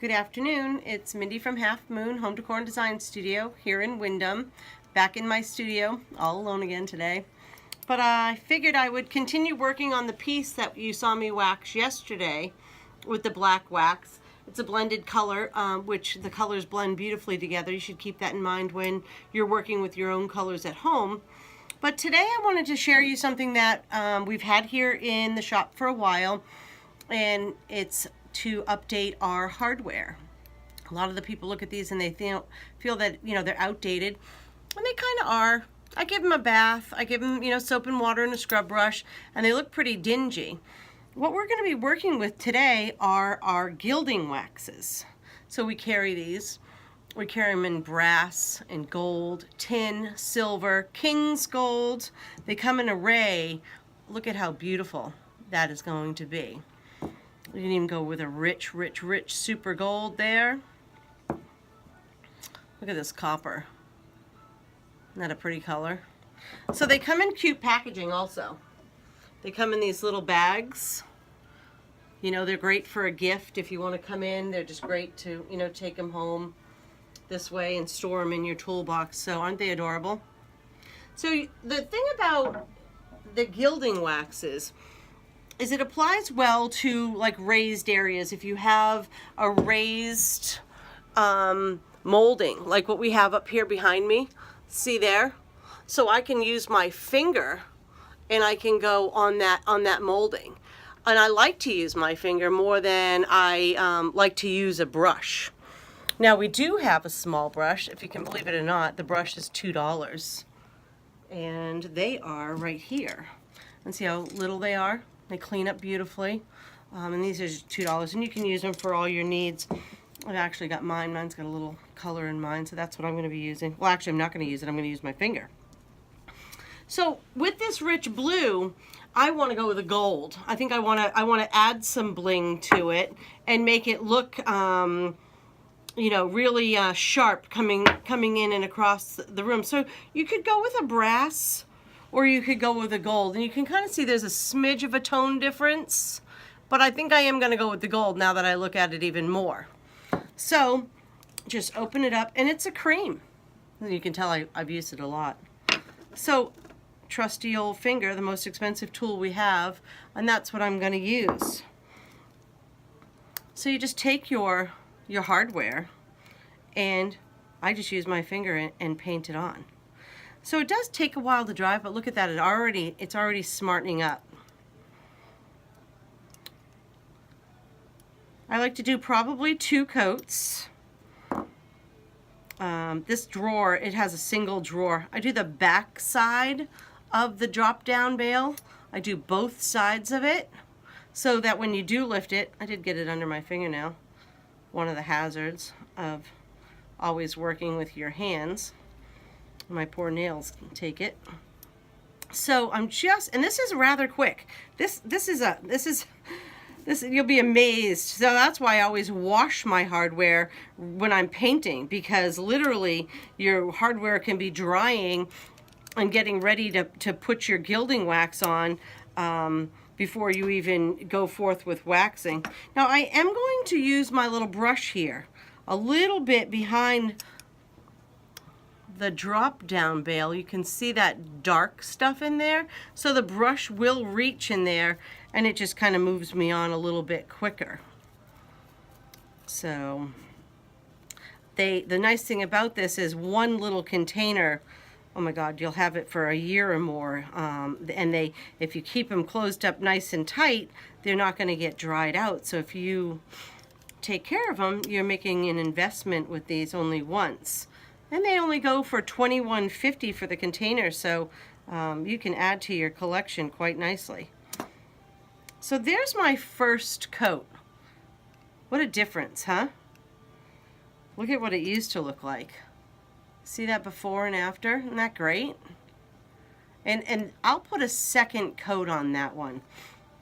Good afternoon. It's Mindy from Half Moon Home Decor and Design Studio here in Wyndham. Back in my studio, all alone again today. But I figured I would continue working on the piece that you saw me wax yesterday with the black wax. It's a blended color, which the colors blend beautifully together. You should keep that in mind when you're working with your own colors at home. But today I wanted to share you something that we've had here in the shop for a while, and it's to update our hardware. A lot of the people look at these and they feel that, you know, they're outdated, and they kind of are. I give them a bath, I give them, you know, soap and water and a scrub brush, and they look pretty dingy. What we're going to be working with today are our gilding waxes. So we carry these. We carry them in brass and gold, tin, silver, king's gold. They come in array. Look at how beautiful that is going to be. We can even go with a rich super gold there. Look at this copper. Isn't that a pretty color? So they come in cute packaging also. They come in these little bags. You know, they're great for a gift if you want to come in. They're just great to, you know, take them home this way and store them in your toolbox. So aren't they adorable? So the thing about the gilding waxes is it applies well to like raised areas. If you have a raised molding, like what we have up here behind me, see there? So I can use my finger and I can go on that molding. And I like to use my finger more than I like to use a brush. Now we do have a small brush, if you can believe it or not. The brush is $2, and they are right here. And see how little they are? They clean up beautifully, and these are just $2, and you can use them for all your needs. I've actually got mine. Mine's got a little color in mine, so that's what I'm going to be using. Well, actually, I'm not going to use it. I'm going to use my finger. So with this rich blue, I want to go with a gold. I think I want to add some bling to it and make it look you know, really sharp coming in and across the room. So you could go with a brass or you could go with a gold. And you can kind of see there's a smidge of a tone difference, but I think I am going to go with the gold now that I look at it even more. So just open it up, and it's a cream. You can tell I've used it a lot. So trusty old finger, the most expensive tool we have, and that's what I'm going to use. So you just take your hardware, and I just use my finger and paint it on. So it does take a while to dry, but look at that, it's already smartening up. I like to do probably 2 coats. This drawer, it has a single drawer. I do the back side of the drop down bail. I do both sides of it so that when you do lift it, I did get it under my fingernail. One of the hazards of always working with your hands. My poor nails take it. So I'm just, and this is rather quick. This you'll be amazed. So that's why I always wash my hardware when I'm painting, because literally your hardware can be drying and getting ready to put your gilding wax on before you even go forth with waxing. Now I am going to use my little brush here a little bit behind the drop down bail. You can see that dark stuff in there, so the brush will reach in there and it just kind of moves me on a little bit quicker. So the nice thing about this is one little container, oh my God, you'll have it for a year or more. And if you keep them closed up nice and tight, they're not going to get dried out. So if you take care of them, you're making an investment with these only once. And they only go for $21.50 for the container, so you can add to your collection quite nicely. So there's my first coat. What a difference, huh? Look at what it used to look like. See that before and after? Isn't that great? And I'll put a second coat on that one.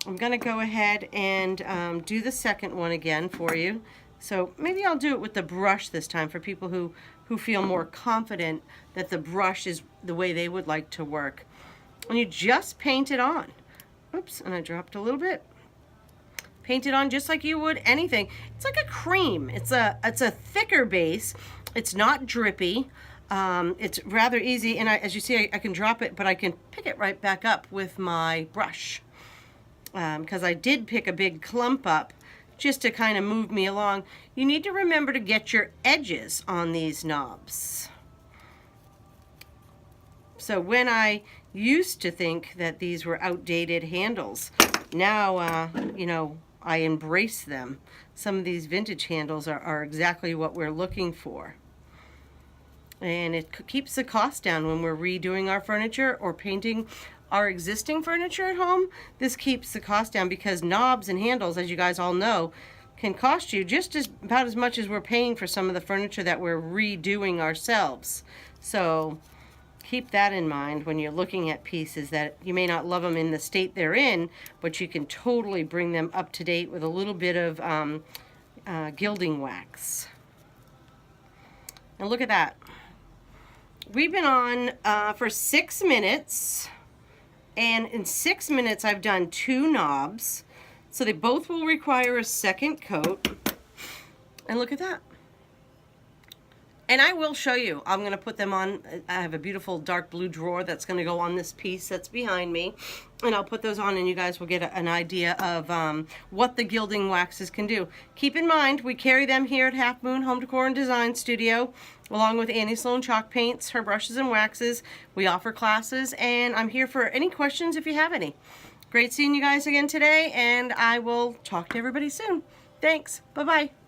I'm going to go ahead and do the second one again for you. So maybe I'll do it with the brush this time for people who feel more confident that the brush is the way they would like to work. And you just paint it on. Oops, and I dropped a little bit. paint it on just like you would anything. It's like a cream. It's a thicker base. It's not drippy. It's rather easy, and as you see, I can drop it, but I can pick it right back up with my brush. Because I did pick a big clump up just to kind of move me along. You need to remember to get your edges on these knobs. So when I used to think that these were outdated handles, now, you know, I embrace them. Some of these vintage handles are exactly what we're looking for. And it keeps the cost down when we're redoing our furniture or painting our existing furniture at home. This keeps the cost down because knobs and handles, as you guys all know, can cost you just about as much as we're paying for some of the furniture that we're redoing ourselves. So keep that in mind when you're looking at pieces, that you may not love them in the state they're in, but you can totally bring them up to date with a little bit of gilding wax. And look at that. We've been on for 6 minutes, and in 6 minutes I've done 2 knobs, so they both will require a second coat. And look at that. And I will show you. I'm going to put them on. I have a beautiful dark blue drawer that's going to go on this piece that's behind me. And I'll put those on and you guys will get an idea of what the gilding waxes can do. Keep in mind, we carry them here at Half Moon Home Decor and Design Studio, along with Annie Sloan Chalk Paints, her brushes and waxes. We offer classes, and I'm here for any questions if you have any. Great seeing you guys again today, and I will talk to everybody soon. Thanks. Bye-bye.